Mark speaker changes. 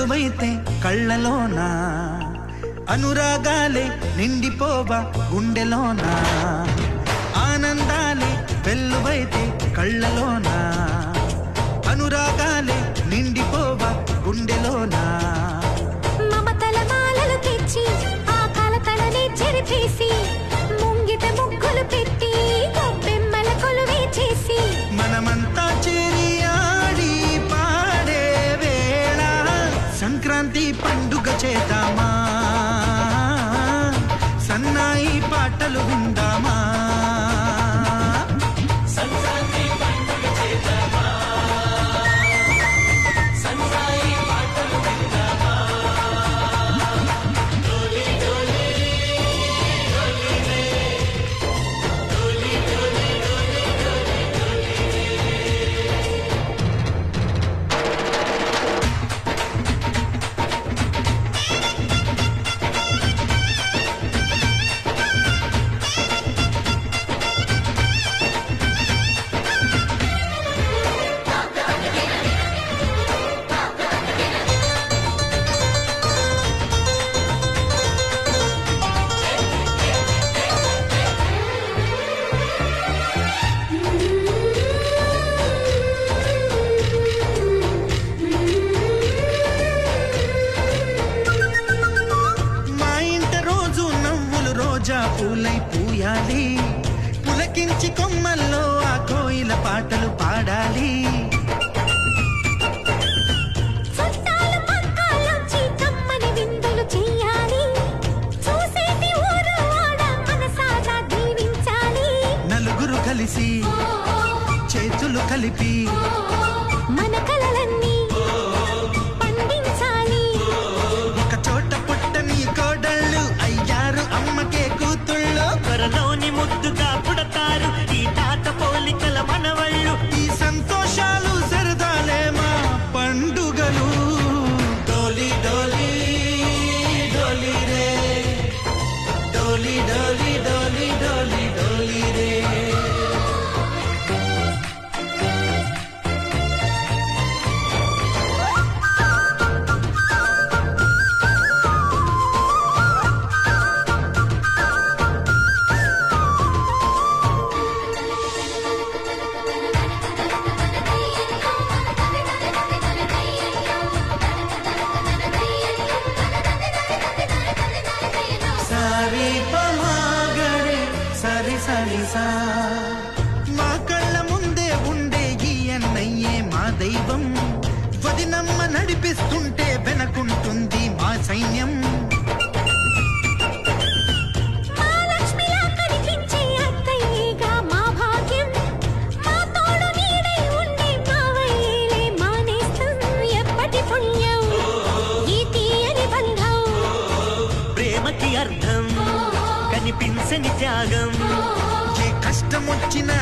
Speaker 1: వెల్లువైతే కళ్ళలోనా అనురాగాలే నిండిపోవా గుండెలోనా ఆనందాలే వెల్లువైతే కళ్ళలోనా అనురాగాలే నిండిపోవా గుండెలోనా
Speaker 2: మమతల మాలలు తెచ్చి ఆ కలతలనే చెరిపేసి ముంగిట ముగ్గులు పెట్టి గొప్పెమ్మల కొలువే చేసి
Speaker 1: మనమంతా చేరి ఆడి పాడే వేళ సంక్రాంతి పండుగ చేద్దామా సన్నాయి పాటలు విందామా పూలై పూయాలి పులకించి కొమ్మల్లో ఆ కోయిల పాటలు పాడాలి
Speaker 2: చుట్టాలు పక్కాలోంచి కమ్మని విందులు చెయ్యాలి చూసేటి ఊరు వాడ మనసారా దీవించాలి
Speaker 1: నలుగురు కలిసి చేతులు కలిపి
Speaker 2: మన కలలన్నీ పండించాలి
Speaker 1: ఒక చోట పుట్టని కోడళ్ళు అయ్యారు అమ్మకే కూతుళ్ళు
Speaker 3: త్వరలోని ముద్దుగా పుడతారు ఈ తాత పోలికల మనవళ్ళు
Speaker 1: ఈ సంతోషాలు సరదాలే మా పండుగలు డోలి డోలి డోలి రే డోలి డోలి డోలి డోలి డోలి రే మా కళ్ళ ముందే ఉండే ఈ అన్నయ్యే మా దైవం వదినమ్మ నడిపిస్తుంటే వెనకుంటుంది మా సైన్యం
Speaker 2: మా లక్ష్మిలా కనిపించే అత్తయ్యేగా మా భాగ్యం మా తోడు నీడై ఉండే మావయ్యేలే మా నేస్తం ఎప్పటి పుణ్యం ఈ తీయని బంధం
Speaker 3: ప్రేమకి అర్థం కనిపించని త్యాగం
Speaker 1: ఏ కష్టం వచ్చినా